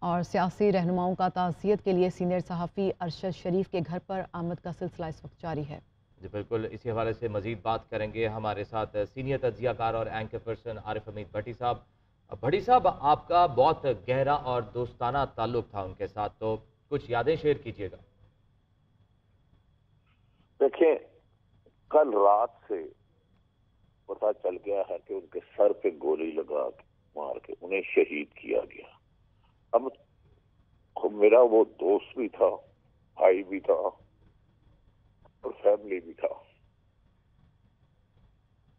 اور سیاسی رہنماؤں کا تعزیت کے لیے سینئر صحافی ارشد شریف کے گھر پر آمد کا سلسلہ اس وقت جاری ہے۔ جی بالکل، اسی حوالے سے مزید بات کریں گے۔ ہمارے ساتھ سینئر تجزیہ کار اور اینکر پرسن عارف حمید بھٹی صاحب۔ بھٹی صاحب، آپ کا بہت گہرا اور دوستانہ تعلق تھا ان کے ساتھ، تو کچھ یادیں شیئر کیجیے گا۔ دیکھیں، کل رات سے پتا چل گیا ہے کہ ان کے سر پہ گولی لگا کے مار کے انہیں شہید کیا گیا۔ اب میرا وہ دوست بھی تھا، بھائی بھی تھا اور فیملی بھی تھا۔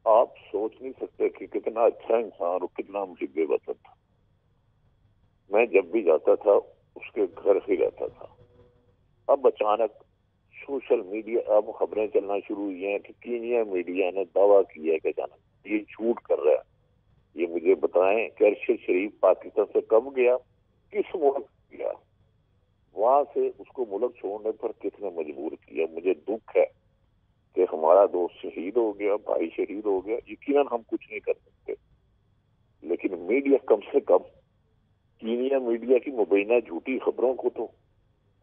آپ سوچ نہیں سکتے کہ کتنا اچھا انسان اور کتنا محب وطن تھا۔ میں جب بھی جاتا تھا اس کے گھر ہی رہتا تھا۔ اب اچانک سوشل میڈیا اب خبریں چلنا شروع ہوئی ہیں کہ کینیا میڈیا نے دعویٰ کیا ہے کہ اچانک یہ جھوٹ کر رہا ہے۔ یہ مجھے بتائیں کہ ارشد شریف پاکستان سے کب گیا، کس ملک گیا، وہاں سے اس کو ملک چھوڑنے پر کس نے مجبور کیا؟ مجھے دکھ ہے کہ ہمارا دوست شہید ہو گیا، بھائی شہید ہو گیا، یقیناً ہم کچھ نہیں کر سکتے، لیکن میڈیا کم سے کم کینیا میڈیا کی مبینہ جھوٹی خبروں کو تو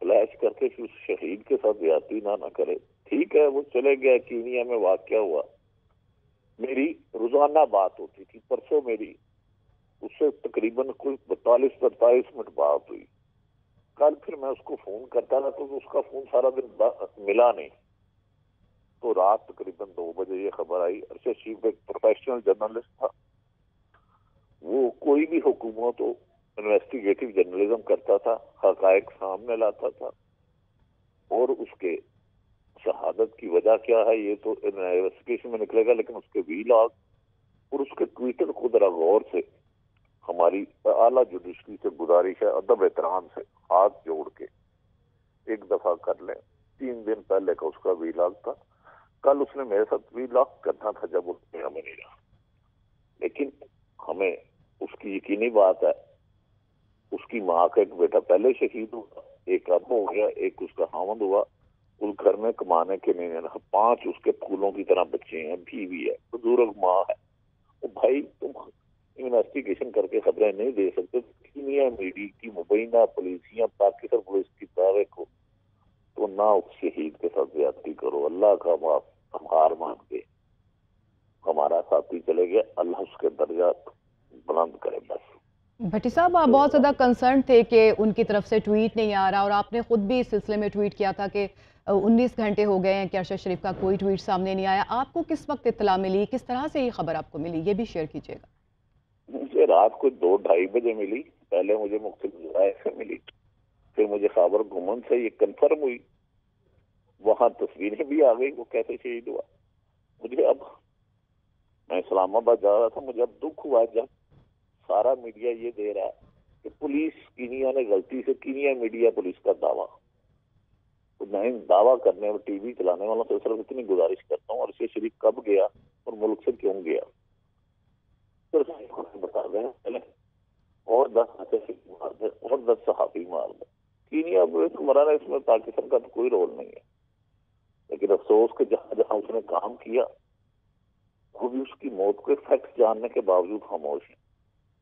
فلیش کر کے پھر اس شہید کے ساتھ زیادتی نہ کرے۔ ٹھیک ہے، وہ چلے گیا، کینیا میں واقعہ ہوا، میری روزانہ بات ہوتی تھی، پرسوں میری اس سے تقریباً کوئی 42-43 منٹ بات ہوئی۔ کل پھر میں اس کو فون کرتا رہا تو اس کا فون سارا دن ملا نہیں، تو رات تقریباً 2 بجے یہ خبر آئی۔ ارشد شریف ایک پروفیشنل جرنلسٹ تھا، وہ کوئی بھی حکومت ہو انویسٹیگیٹو جرنلزم کرتا تھا، حقائق سامنے لاتا تھا، اور اس کے شہادت کی وجہ کیا ہے یہ تو انویسٹیگیشن میں نکلے گا، لیکن اس کے وی لاگ اور اس کے ٹویٹر کو ذرا غور سے ہماری اعلیٰ جوڈیشری سے گزارش ہے، ادب احترام سے ہاتھ جوڑ کے ایک دفعہ کر لیں۔ 3 دن پہلے کا اس کا وی لاگ تھا، کل اس نے میرے ساتھ وی لاگ کرنا تھا جب اس میں ہمیں نہیں رہا، لیکن ہمیں اس کی یقینی بات ہے اس کی ماں کا ایک بیٹا پہلے شہید ہوا، ایک اب ہو گیا، ایک اس کا خاوند ہوا، اس گھر میں کمانے کے نہیں ہے، 5 اس کے پھولوں کی طرح بچے ہیں، بیوی ہے، بزرگ ماں ہے۔ بھائی تم انویسٹیگیشن کر کے خبریں نہیں دے سکتے، کینیا میڈیا کی مبینہ پولیسیاں پاکستان پولیس کی دعوے کو تو نہ اس شہید کے ساتھ زیادتی کرو۔ اللہ کا معاف، ہم ہار مان کے ہمارا ساتھی چلے گیا، اللہ اس کے درجات بلند کرے بس۔ بھٹی صاحب، آپ بہت زیادہ کنسرن تھے کہ ان کی طرف سے ٹویٹ نہیں آ رہا، اور آپ نے خود بھی اس سلسلے میں ٹویٹ کیا تھا کہ 19 گھنٹے ہو گئے ہیں کہ ارشد شریف کا کوئی ٹویٹ سامنے نہیں آیا۔ آپ کو کس وقت اطلاع ملی، کس طرح سے یہ خبر آپ کو ملی، یہ بھی شیئر کیجیے گا۔ مجھے رات کو 2-2:30 بجے ملی، پہلے مجھے مختلف ذرائع سے ملی، پھر مجھے خابر گمن سے یہ کنفرم ہوئی، وہاں تصویریں بھی آ گئی وہ کیسے شہید ہوا۔ مجھے اب میں اسلام آباد جا رہا تھا، مجھے اب دکھ ہوا جب سارا میڈیا یہ دے رہا ہے کہ پولیس کینیا نے غلطی سے، کینیا میڈیا پولیس کا دعویٰ، تو میں دعویٰ کرنے اور ٹی وی چلانے والوں سے صرف اتنی گزارش کرتا ہوں ارشد شریف کب گیا اور ملک سے کیوں گیا، بتا دیں پہلے، اور 10 مار دیں اور 10 صحافی مار دیں، کینیا پولیس مرا رہا ہے، اس میں پاکستان کا تو کوئی رول نہیں ہے، لیکن افسوس کہ جہاں جہاں اس نے کام کیا وہ بھی اس کی موت کے فیکٹس جاننے کے باوجود خاموش ہیں۔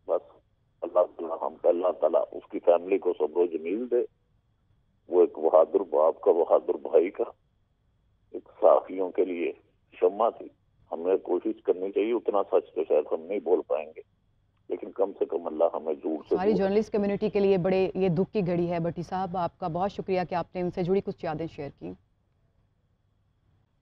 بس اللہ تعالیٰ اس کی فیملی کو صبر و جمیل دے، وہ ایک بہادر باپ کا، بہادر بھائی کا، ایک صحافیوں کے لیے شمع تھی۔ ہمیں کوشش کرنی چاہیے، اتنا سچ تو شاید ہم نہیں بول پائیں گے، لیکن کم سے کم اللہ ہمیں جھوٹ سے ساری دور جرنلسٹ کمیونٹی کے لیے بڑے یہ دکھ کی گھڑی ہے۔ بھٹی صاحب، آپ کا بہت شکریہ کہ آپ نے ان سے جڑی کچھ یادیں شیئر کی۔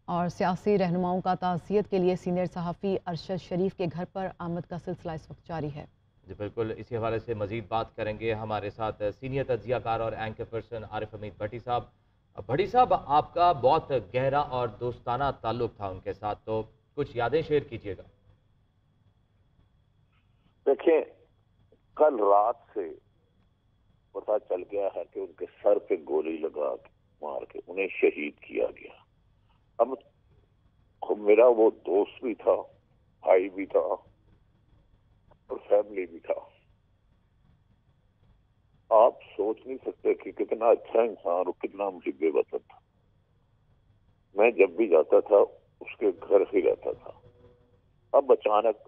اور سیاسی رہنماؤں کا تعزیت کے لیے سینئر صحافی ارشد شریف کے گھر پر آمد کا سلسلہ اس وقت جاری ہے۔ جی بالکل، اسی حوالے سے مزید بات کریں گے۔ ہمارے ساتھ سینئر تجزیہ کار اور اینکر پرسن عارف حمید بھٹی صاحب۔ بھٹی صاحب، آپ کا بہت گہرا اور دوستانہ تعلق تھا ان کے ساتھ، تو کچھ یادیں شیئر کیجیے گا۔ دیکھیں، کل رات سے پتا چل گیا ہے کہ ان کے سر پہ گولی لگا کے مار کے انہیں شہید کیا گیا۔ اب میرا وہ دوست بھی تھا، بھائی بھی تھا اور فیملی بھی تھا۔ آپ سوچ نہیں سکتے کہ کتنا اچھا انسان اور کتنا محب وطن تھا۔ میں جب بھی جاتا تھا اس کے گھر ہی رہتا تھا۔ اب اچانک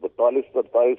42-43